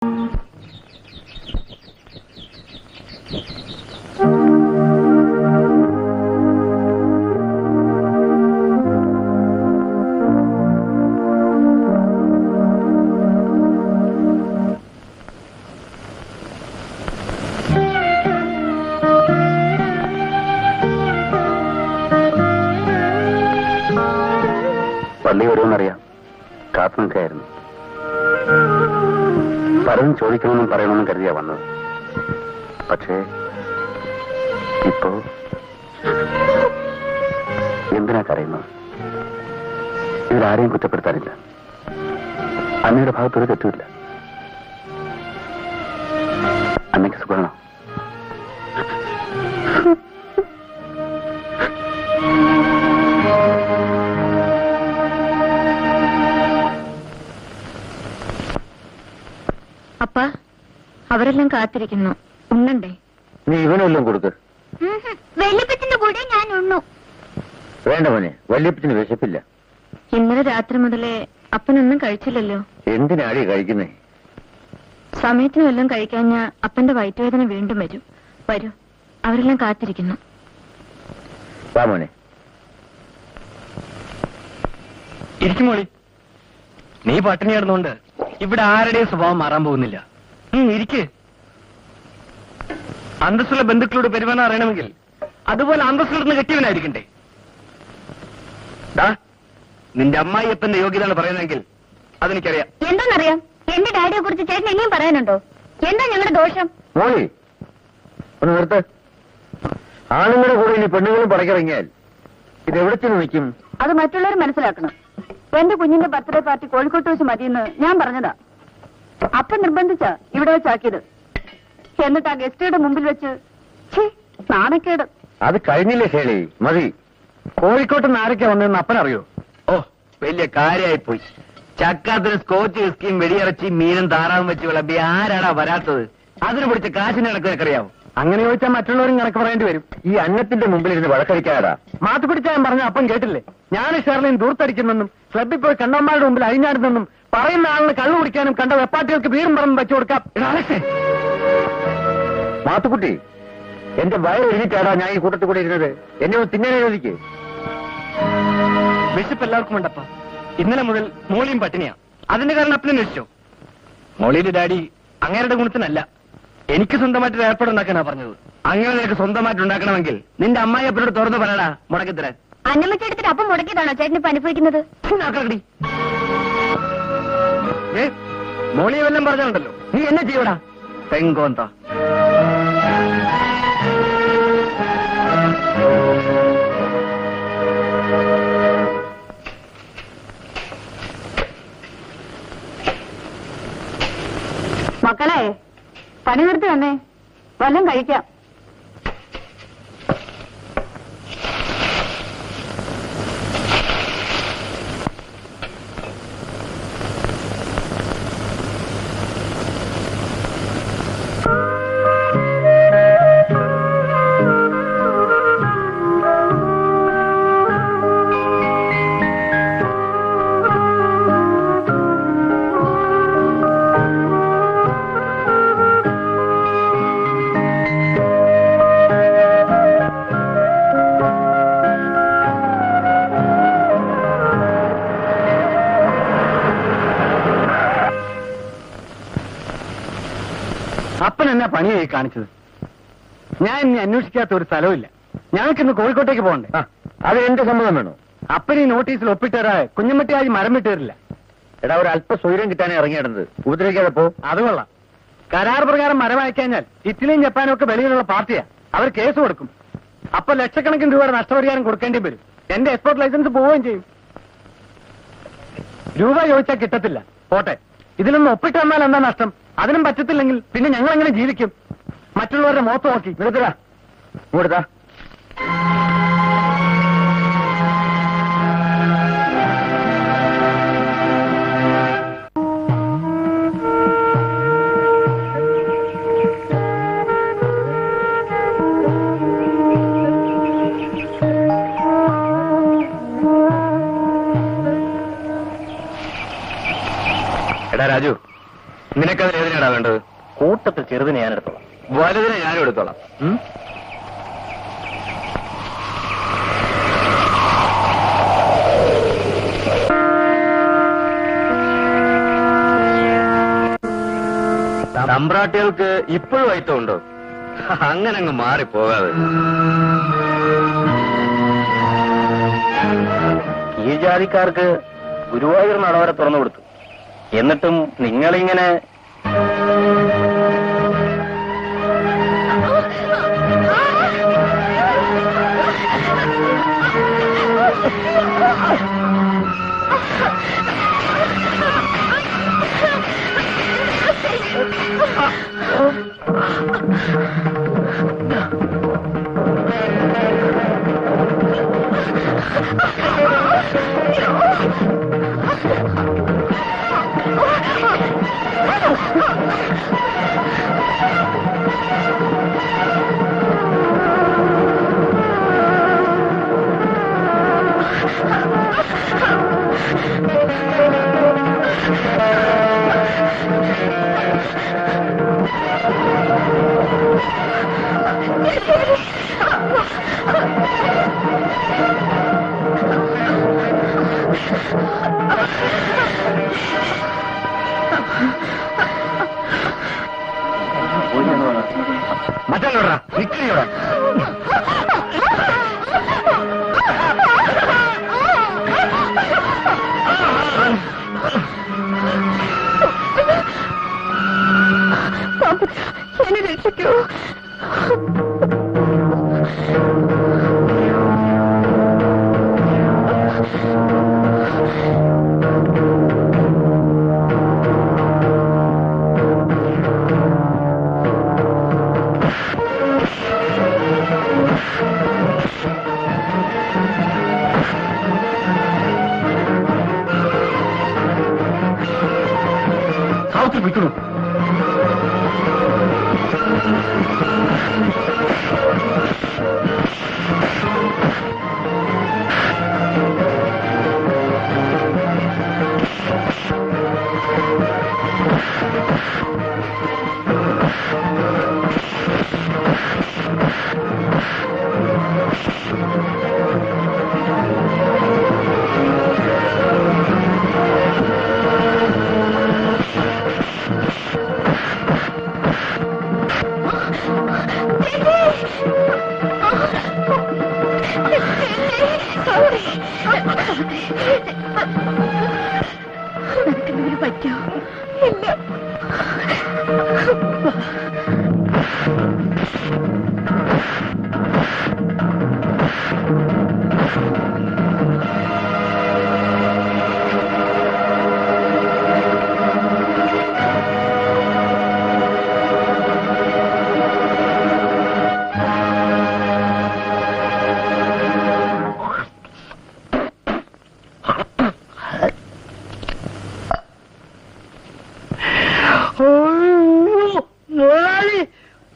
പള്ളി വരുമെന്നറിയാം, കാത്തു നിൽക്കായിരുന്നു. പലതും ചോദിക്കണമെന്നും പറയണമെന്നും കരുതിയാ വന്നത്. പക്ഷേ ഇപ്പോ എന്തിനാ കരയുന്നത്? ഇതിലാരെയും കുറ്റപ്പെടുത്താനില്ല. അമ്മയുടെ ഭാഗത്തൊരു തെറ്റുമില്ല. അമ്മയ്ക്ക് സുഖമാണോ? അപ്പ, അവരെല്ലാം കാത്തിരിക്കുന്നു. ഉണ്ണണ്ടേ? നീ ഇവനെല്ലാം കൊടുക്ക്. വല്യപ്പച്ചന്റെ കൂടെ ഞാൻ ഉണ്ണു. വേണ്ട മോനെ, വല്യപ്പച്ചന് വിശപ്പില്ല. ഇന്നലെ രാത്രി മുതലേ അപ്പനൊന്നും കഴിച്ചില്ലല്ലോ. എന്തിനാടി കഴിക്കുന്നേ? സമയത്തിന് വല്ലതും കഴിക്കാഞ്ഞ അപ്പന്റെ വയറ്റുവേദന വീണ്ടും വരും. വരൂ, അവരെല്ലാം കാത്തിരിക്കുന്നു. വാ മോനെ. ഇരിക്കുമോളി. നീ പട്ടിണി കിടന്നുകൊണ്ട് ഇവിടെ ആരുടെയും സ്വഭാവം മാറാൻ പോകുന്നില്ല. ഇരിക്ക്. അന്തസ്സുള്ള ബന്ധുക്കളോട് പെരുമാറാൻ അറിയണമെങ്കിൽ അതുപോലെ അന്തസ്സുള്ള കെട്ടിയവനായിരിക്കണ്ടേ? നിന്റെ അമ്മായിയപ്പന്റെ യോഗ്യതയാണ് പറയുന്നതെങ്കിൽ അതെനിക്കറിയാം. എന്താണെന്നറിയാം? എന്റെ ഡാഡിയെ കുറിച്ച് ചേട്ടൻ ഇനിയും പറയാനുണ്ടോ? എന്താ ഞങ്ങളുടെ ദോഷം? മോളി ഒന്ന് നിർത്ത്. ആണുങ്ങളുടെ കൂടെ ഇനി പെണ്ണുങ്ങളും പടക്കിറങ്ങിയാൽ ഇതെവിടെ ചെന്ന് നിൽക്കും? അത് മറ്റുള്ളവർ മനസ്സിലാക്കണം. എന്റെ കുഞ്ഞിന്റെ ബർത്ത്ഡേ പാർട്ടി കോഴിക്കോട്ട് വെച്ച് മതിയെന്ന് ഞാൻ പറഞ്ഞതാ. അപ്പൻ നിർബന്ധിച്ച ഇവിടെ വെച്ചാക്കിയത്. എന്നിട്ട് ആ ഗസ്റ്റുകളുടെ മുമ്പിൽ വെച്ച് നാണക്കേട്. അത് കഴിഞ്ഞില്ലേ ശേലി, മതി. കോഴിക്കോട്ട് നിന്ന് ആരൊക്കെ വന്നതെന്ന് അപ്പനറിയോ? ഓ, വലിയ കാര്യമായിപ്പോയി. ചക്കാത്തിന് സ്കോച്ച് വിസ്കിയും വെടിയിറച്ചിയും മീനും താറാവും വെച്ച് വിളമ്പി ആരാടാ വരാത്തത്? അതിന് പിടിച്ച കാശിന് കണക്കറിയാവോ? അങ്ങനെ ചോദിച്ചാൽ മറ്റുള്ളവരും കണക്ക് പറയേണ്ടി വരും. ഈ അന്നത്തിന്റെ മുമ്പിൽ ഇരുന്ന് വഴക്കടിക്കാടാ. മാത്ത് പിടിച്ചാൽ പറഞ്ഞ അപ്പം കേട്ടില്ലേ? ഞാൻ ഷെർലിൻ ദൂർത്തടിക്കുന്നെന്നും ക്ലബിൽ പോയി കണ്ണന്മാരുടെ മുമ്പിൽ അഴിഞ്ഞാടുന്നെന്നും പറയുന്ന ആളിന് കള്ളു കുടിക്കാനും കണ്ട വെപ്പാട്ടികൾക്ക് വീടും പറമ്പ് വെച്ചു കൊടുക്കാം. മാത്തുക്കുട്ടി, എന്റെ വയറൊഴിഞ്ഞിട്ടാടാ ഞാൻ ഈ കൂട്ടത്തിൽ കൂടെ ഇരുന്നത്. എന്നെ ഒന്ന് തിന്നാനേ ചോദിക്കേ. വിശപ്പ് എല്ലാവർക്കും ഉണ്ടപ്പ. ഇന്നലെ മുതൽ മോളിയും പട്ടിണിയാ. അതിന്റെ കാരണം അപ്പനെ അന്വേഷിച്ചോ? മോളിയുടെ ഡാഡി അങ്ങേരുടെ ഗുണത്തിനല്ല, എനിക്ക് സ്വന്തമായിട്ട് ഏർപ്പാടുണ്ടാക്കാനാ പറഞ്ഞത്. അങ്ങനെ നിനക്ക് സ്വന്തമായിട്ട് ഉണ്ടാക്കണമെങ്കിൽ നിന്റെ അമ്മായി അപ്പനോട് തുറന്നു പറയടാ മുടക്കിത്തരാൻ. അന്നമ്മച്ചെടുത്തിട്ട് അപ്പം മുടക്കിയതാണോ ചേട്ടന് ഇപ്പൊ അനുഭവിക്കുന്നത്? മോളിയെ വല്ലതും പറഞ്ഞുണ്ടല്ലോ, നീ എന്നെ ചെയ്യൂടാ തെങ്കോന്ത. മക്കളെ, പണി നിർത്തി വന്നേ, വല്ലതും കഴിക്കാം. അപ്പൻ എന്നാ പണിയായി കാണിച്ചത്? ഞാൻ ഇനി അന്വേഷിക്കാത്ത ഒരു സ്ഥലമില്ല. ഞങ്ങൾക്കിന്ന് കോഴിക്കോട്ടേക്ക് പോകണ്ടേ? അത് എന്റെ സമ്മതം വേണോ? അപ്പൻ ഈ നോട്ടീസിൽ ഒപ്പിട്ടേറാ കുഞ്ഞമ്മട്ടി ആയി മരം വിട്ടേറില്ല. എടാ, ഒരു അല്പ സ്വൈര്യം കിട്ടാനേ ഇറങ്ങിയിടുന്നത്. ഉപദ്രവിക്കാതെ പോ. അത് കൊള്ളാം. കരാർ പ്രകാരം മരം അയക്കഴിഞ്ഞാൽ ഇറ്റലിയും ജപ്പാനും ഒക്കെ വെളിയിലുള്ള പാർട്ടിയാ. അവർ കേസ് കൊടുക്കും. അപ്പൊ ലക്ഷക്കണക്കിന് രൂപയുടെ നഷ്ടപരിഹാരം കൊടുക്കേണ്ടി വരും. എന്റെ എക്സ്പോർട്ട് ലൈസൻസ് പോവുകയും ചെയ്യും. രൂപ ചോദിച്ചാൽ കിട്ടത്തില്ല. പോട്ടെ, ഇതിലൊന്നും ഒപ്പിട്ട് വന്നാൽ എന്താ നഷ്ടം? അതിനും പറ്റത്തില്ലെങ്കിൽ പിന്നെ ഞങ്ങൾ എങ്ങനെ ജീവിക്കും? മറ്റുള്ളവരുടെ മുഖത്ത് നോക്കി നിർത്തടാ. ഇങ്ങോട്ടാ. എടാ രാജു, നിനക്കത് വേദന ഏതിനാടാ വേണ്ടത്? കൂട്ടത്തിൽ ചെറുതിനെ ഞാൻ എടുത്തോളാം. വലുതിനെ ഞാനും എടുത്തോളാം. തമ്പ്രാട്ടികൾക്ക് ഇപ്പോഴും വൈത്തമുണ്ടോ? അങ്ങനെ അങ്ങ് മാറിപ്പോകാതെ. ഈ ജാതിക്കാർക്ക് ഗുരുവായൂർ നടവരെ തുറന്നു കൊടുത്തു. എന്നിട്ടും നിങ്ങളിങ്ങനെ മറ്റല്ലോടാ നിക്കറിയോടാ. എന്നെ രക്ഷിക്കൂ. സാവിത്രി വിൽക്കുന്നു. നിനക്കെന്തെങ്കിലും പറ്റോ? ഇല്ല.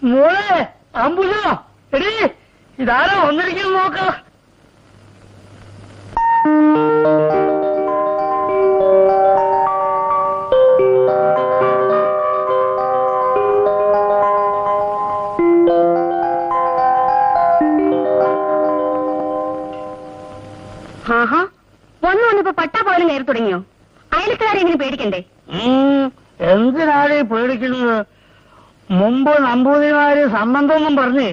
മോളെ അമ്പുജ എടീ, ഇതാരാ വന്നിരിക്കുന്നു നോക്ക. ആഹാ, വന്നിപ്പോ പട്ടാ പോലും കയറി തുടങ്ങിയോ? അയൽക്കാരെങ്ങനെ പേടിക്കണ്ടേ? എന്തിനാണ് പേടിക്കുന്നത്? മുമ്പ് നമ്പൂതിരിമാര് സംബന്ധമൊന്നും പറഞ്ഞ്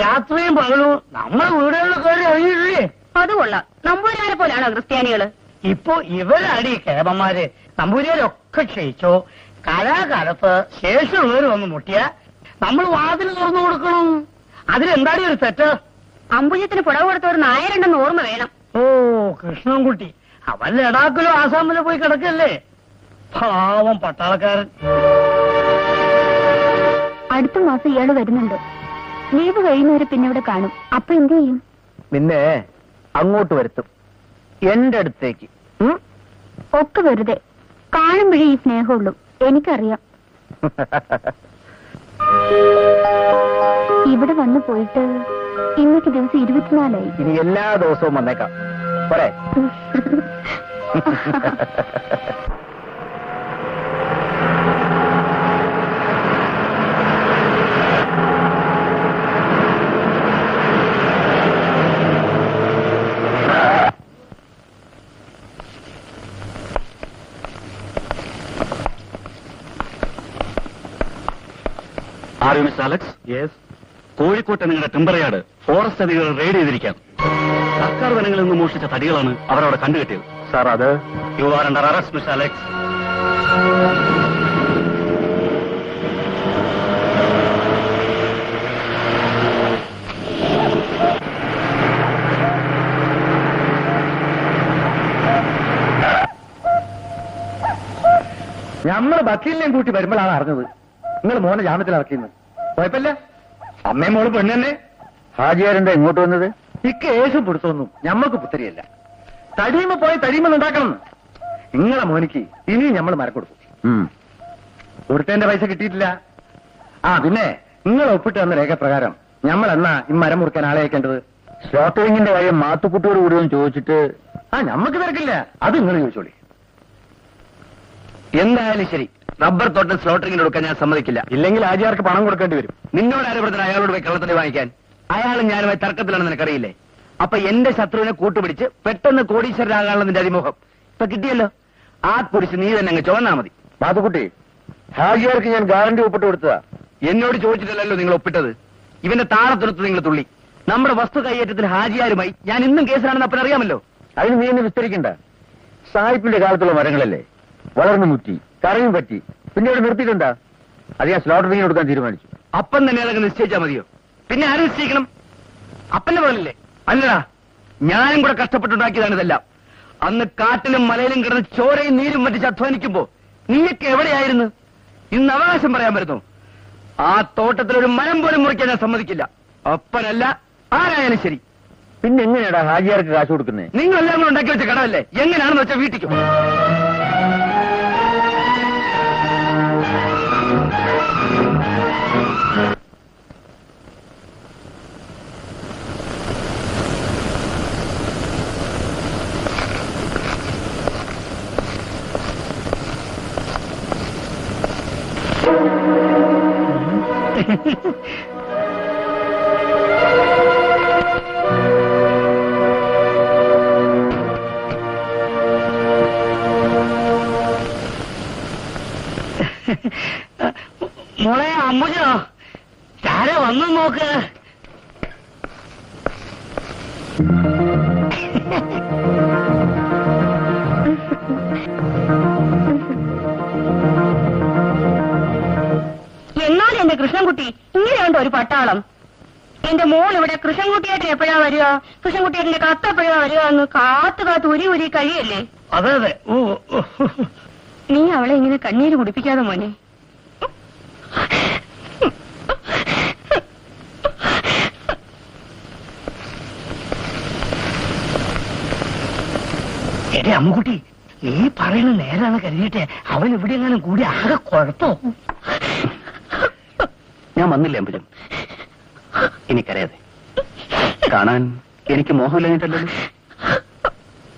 രാത്രിയും പകലും നമ്മളെ വീടുകളിൽ കയറി അറിയില്ലേ? അത് കൊള്ളാം. നമ്പൂരിമാരെ പോലാണോ ക്രിസ്ത്യാനികള്? ഇപ്പൊ ഇവരാടി കേരളന്മാര്. നമ്പൂരിയാരൊക്കെ ക്ഷയിച്ചോ. കാലാകാലത്ത് ശേഷമുള്ളവർ വന്ന് മുട്ടിയ നമ്മൾ വാതിൽ തുറന്നു കൊടുക്കണം. അതിലെന്താടി ഒരു തെറ്റ്? അമ്പുജത്തിന് പുടവ് കൊടുത്തവർ നായരുണ്ടെന്ന് ഓർമ്മ വേണം. ഓ കൃഷ്ണൻകുട്ടി, അവൻ ലഡാക്കിലോ ആസാമിലോ പോയി കിടക്കല്ലേ. പാവം പട്ടാളക്കാരൻ. അടുത്ത മാസം ഇയാള് വരുന്നുണ്ട്. ലീവ് കഴിയുന്നവരെ പിന്നെ ഇവിടെ കാണും. അപ്പൊ എന്ത് ചെയ്യും? പിന്നെ അങ്ങോട്ട് വരുത്തും, എന്റെ അടുത്തേക്ക്. ഒക്കെ വെറുതെ. കാണുമ്പോഴേ ഈ സ്നേഹമുള്ളൂ. എനിക്കറിയാം. ഇവിടെ വന്നു പോയിട്ട് ഇന്നൊക്കെ ദിവസം 24 ഇനി എല്ലാ ദിവസവും വന്നേക്കാം. പോരെ? Are you mister Alex? Yes. കോഴിക്കോട്ടെ നിങ്ങളുടെ ടിമ്പറയാട് ഫോറസ്റ്റ് അധികൃതർ റെയ്ഡ് ചെയ്തിരിക്കാം. സർക്കാർ വനങ്ങളിൽ നിന്ന് മോഷ്ടിച്ച തടികളാണ് അവരവിടെ കണ്ടുകെട്ടിയത്. സാർ, അത് you are under arrest mister Alex. നമ്മൾ വക്കീലിനെയും കൂട്ടി വരുമ്പോഴാണ് അറിഞ്ഞത് നിങ്ങൾ മോനെ ജാമ്യത്തിൽ ഇറക്കിയെന്ന്. കുഴപ്പമില്ല, അമ്മയും മോള് പെണ്ണെന്നെ. ഹാജിയാരെന്താ ഇങ്ങോട്ട് വന്നത്? ഈ കേസ് പിടുത്തൊന്നും ഞമ്മക്ക് പുത്തരിയല്ല. തടിയുമ്പോ പോയി തടിയുമ്പോൾ ഉണ്ടാക്കണം. നിങ്ങളെ മോനിക്ക് ഇനിയും നമ്മൾ മരം കൊടുക്കും. കൊടുത്തതിന്റെ പൈസ കിട്ടിയിട്ടില്ല. പിന്നെ നിങ്ങൾ ഒപ്പിട്ട് തന്ന രേഖപ്രകാരം നമ്മൾ എന്നാ ഈ മരം മുറിക്കാൻ ആളെ അയക്കേണ്ടത്? സ്ലോട്ടറിങ്ങിന്റെ കാര്യം മാത്തുക്കുട്ടിയോട് കൂടി ഒന്ന് ചോദിച്ചിട്ട്. ഞമ്മക്ക് തിരക്കില്ല, അത് നിങ്ങൾ ചോദിച്ചോളി. എന്തായാലും ശരി, റബ്ബർ തോട്ടം സ്ലോട്ടറിങ്ങിന് കൊടുക്കാൻ ഞാൻ സമ്മതിക്കില്ല. ഇല്ലെങ്കിൽ ആചാർക്ക് പണം കൊടുക്കേണ്ടി വരും. നിന്നോട് ആരും പറഞ്ഞ അയാളോട് പോയി കള്ളത്തടി വാങ്ങിക്കാൻ? അയാളും ഞാനുമായി തർക്കത്തിലാണെന്ന് നിനക്കറിയില്ലേ? അപ്പൊ എന്റെ ശത്രുവിനെ കൂട്ടുപിടിച്ച് പെട്ടെന്ന് കോടീശ്വരനാകാനുള്ള നിന്റെ അതിമോഹം ഇപ്പൊ കിട്ടിയല്ലോ. ആ കുറിച്ച് നീ തന്നെ അങ്ങ് ചുവന്നാ മതി. മാത്തുക്കുട്ടി, ഹാജിയാർക്ക് ഞാൻ ഗ്യാരണ്ടി ഒപ്പിട്ട് കൊടുത്തതാ. എന്നോട് ചോദിച്ചിട്ടല്ലോ നിങ്ങൾ ഒപ്പിട്ടത്. ഇവന്റെ താളത്തുരത്ത് നിങ്ങൾ തുള്ളി. നമ്മുടെ വസ്തു കൈയേറ്റത്തിൽ ഹാജിയാരുമായി ഞാൻ ഇന്നും കേസിലാണെന്ന് അപ്പനറിയാമല്ലോ. അതിന് നീ എന്നെ വിസ്തരിക്കണ്ട. സായിപ്പിന്റെ കാലത്തുള്ള മരങ്ങളല്ലേ, വളർന്നു മുറ്റി കറയും പറ്റി. പിന്നെ ഇവിടെ നിർത്തിയിട്ടുണ്ടാ? അത് ഞാൻ സ്ലോട്ടറിങ്ങിന് കൊടുക്കാൻ തീരുമാനിച്ചു. അപ്പം തന്നെ അതൊക്കെ നിശ്ചയിച്ചാൽ മതിയോ? പിന്നെ ആരും നിശ്ചയിക്കണം? അപ്പന്റെ പോലല്ലേ? അല്ലടാ, ഞാനും കൂടെ കഷ്ടപ്പെട്ടുണ്ടാക്കിയതാണ് ഇതെല്ലാം. അന്ന് കാട്ടിലും മലയിലും കിടന്ന് ചോരയും നീരും വറ്റിച്ച് അധ്വാനിക്കുമ്പോ നീയൊക്കെ എവിടെയായിരുന്നു? ഇന്ന് അവകാശം പറയാൻ വരുന്നു? ആ തോട്ടത്തിലൊരു മരം പോലും മുറിക്കാൻ ഞാൻ സമ്മതിക്കില്ല. അപ്പനല്ല ആരായാലും ശരി. പിന്നെ എങ്ങനെയാടാ ഹാജിയാർക്ക് കാശ് കൊടുക്കുന്നേ? നിങ്ങളെല്ലാം കൂടെ ഉണ്ടാക്കി വെച്ച കടമല്ലേ? എങ്ങനെയാണെന്ന് വെച്ചാൽ വീട്ടിക്കും. മോളെ അമ്മുജോ, ചാര വന്നു നോക്ക്. എന്നാലും എന്റെ കൃഷ്ണൻകുട്ടി ഇങ്ങനെയുണ്ട് ഒരു പട്ടാളം. എന്റെ മോൾ ഇവിടെ കൃഷ്ണൻകുട്ടിയായിട്ട് എപ്പോഴാ വരിക, കൃഷ്ണൻകുട്ടിയുടെ കത്ത് എപ്പോഴാ വരിക എന്ന് കാത്തു കാത്ത് ഉരി കഴിയല്ലേ? അതെ അതെ. നീ അവളെ ഇങ്ങനെ കണ്ണീര് കുടിപ്പിക്കാതെ മോനെ. എന്റെ അമ്മുകുട്ടി, നീ പറയുന്ന നേരാണ് കരുതിയിട്ട് അവൻ ഇവിടെ എങ്ങാനും കൂടി ആകെ കുഴപ്പോ. ഞാൻ വന്നില്ലേ അമ്പുജം? എനിക്കറിയാതെ കാണാൻ എനിക്ക് മോഹമില്ലാഞ്ഞിട്ടല്ലോ.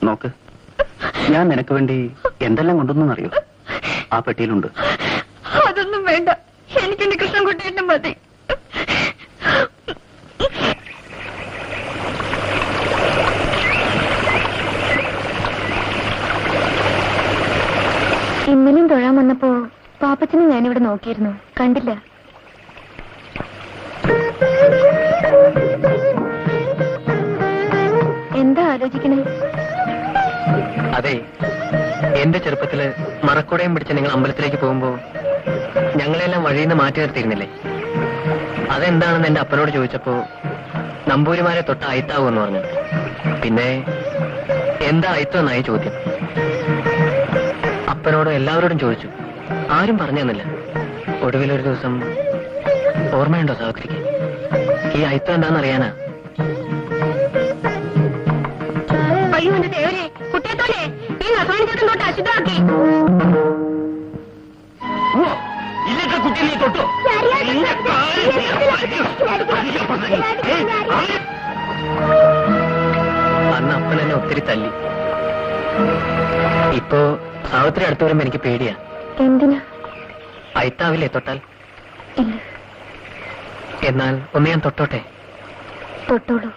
നോക്ക്, ഞാൻ നിനക്ക് വേണ്ടി എന്തെല്ലാം കൊണ്ടുവന്നറിയോ? ആ പെട്ടിയിലുണ്ട്. അതൊന്നും വേണ്ട, എനിക്കെന്റെ കൃഷ്ണൻകുട്ടിയുടെ മതി. ഇന്നലെയും തൊഴാൻ വന്നപ്പോ പാപ്പച്ചനെ ഞാനിവിടെ നോക്കിയിരുന്നു, കണ്ടില്ല. എന്താ ആലോചിക്കണേ? അതെ, എന്റെ ചെറുപ്പത്തില് മറക്കുടയും പിടിച്ച് നിങ്ങൾ അമ്പലത്തിലേക്ക് പോകുമ്പോ ഞങ്ങളെല്ലാം വഴിയിൽ നിന്ന് മാറ്റി നിർത്തിയിരുന്നില്ലേ? അതെന്താണെന്ന് എന്റെ അപ്പനോട് ചോദിച്ചപ്പോ നമ്പൂരിമാരെ തൊട്ട് അയിത്താവൂന്ന് പറഞ്ഞു. പിന്നെ എന്താ അയിത്തം എന്നായി ചോദ്യം. അപ്പനോടും എല്ലാവരോടും ചോദിച്ചു, ആരും പറഞ്ഞു തന്നില്ല. ഒടുവിലൊരു ദിവസം, ഓർമ്മയുണ്ടോ സഹോദരിക്ക്, ഈ അയിത്തം എന്താണെന്നറിയാനാ. അയ്യോ എന്റെ ദേവരെ, കുട്ടിയത്തോലെ ഈ നസോണിച്ചേട്ടൻ തൊട്ട് അശുദ്ധമാക്കി. ഇല്ലത്തെ കുട്ടി നീ തൊട്ടു. അന്ന് അപ്പൻ എന്നെ ഒത്തിരി തല്ലി. ഇപ്പോ സാവിത്രി അടുത്ത് വരുമ്പോ എനിക്ക് പേടിയാ. എന്തിനാ? അയിത്താവില്ലേ തൊട്ടാൽ? ഇല്ല. എന്നാൽ ഒന്ന് ഞാൻ തൊട്ടോട്ടെ? തൊട്ടോളൂ.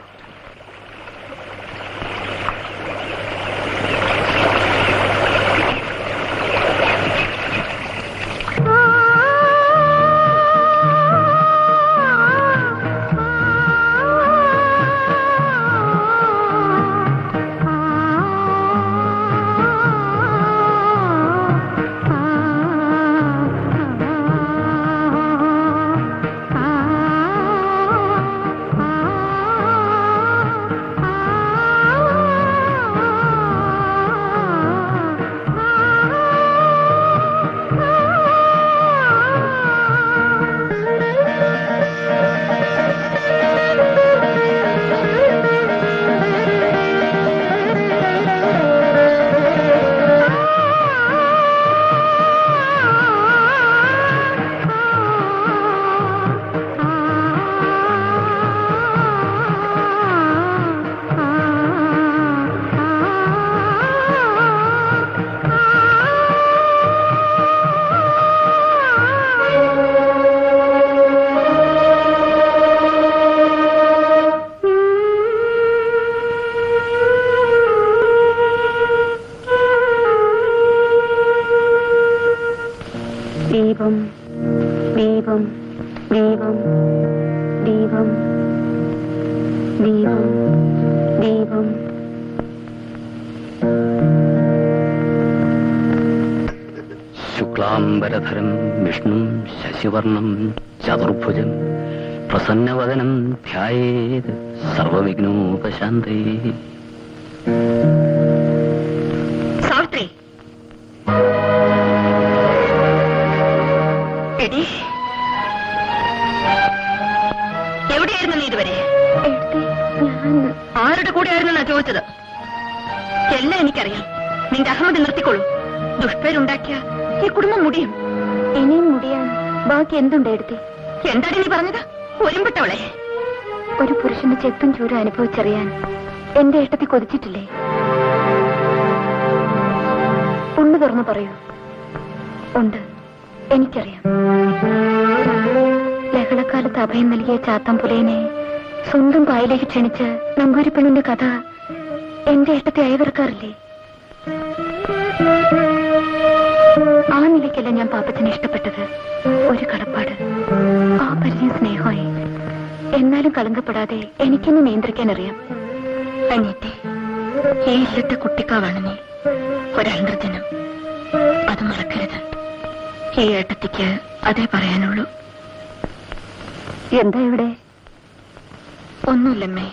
ദീപം ദീപം ദീപം ദീപം ദീപം. ശുക്ലാംബരധരം വിഷ്ണു ശശിവർണം ചതുർഭുജം പ്രസന്നവദനം ധ്യായേത് സർവവിഘ്നോപശാന്തേ. സാവിത്രി, എടി, എവിടെയായിരുന്നു നീ ഇതുവരെ? ആരുടെ കൂടെയായിരുന്നാ ചോദിച്ചത്? എല്ലാം എനിക്കറിയാം. നിന്റെ അഹമ്മദ് നിർത്തിക്കോളൂ. ദുഷ്പേരുണ്ടാക്കിയ ഈ കുടുംബം മുടിയും. ഇനിയും മുടിയാണ്. ബാക്കി എന്തുണ്ട് എടുത്തി? എന്താണ് നീ പറഞ്ഞത്? ഒരുമ്പെട്ടവളെ. ഒരു പുരുഷന്റെ ചെത്തും ചൂരും അനുഭവിച്ചറിയാൻ എന്റെ ഏട്ടത്തി കൊതിച്ചിട്ടില്ലേ? ഒന്ന് തുറന്നു പറയൂ. ഉണ്ട്, എനിക്കറിയാം. ലഹളക്കാലത്ത് അഭയം നൽകിയ ചാത്തമ്പുലേനെ സ്വന്തം പായിലേക്ക് ക്ഷണിച്ച് നമ്പൂരിപ്പെണ്ണിന്റെ കഥ എന്റെ ഏട്ടത്തെ അയവിറക്കാറില്ലേ? ആ നിലയ്ക്കല്ല ഞാൻ പാപ്പച്ചനെ ഇഷ്ടപ്പെട്ടത്. ഒരു കടപ്പാട്, ആ പരിചയം സ്നേഹമായി. എന്നാലും കളങ്കപ്പെടാതെ എനിക്കെന്നെ നിയന്ത്രിക്കാൻ അറിയാം. അനിയത്തെ, ഈ ഇല്ലത്തെ കുട്ടിക്കാവാണ് നീ. ഒരന്തർജനം, അത് മറക്കരുത്. ഈ ഏട്ടത്തിക്ക് അതേ പറയാനുള്ളൂ. എന്താ ഇവിടെ? ഒന്നുമില്ലമ്മേ.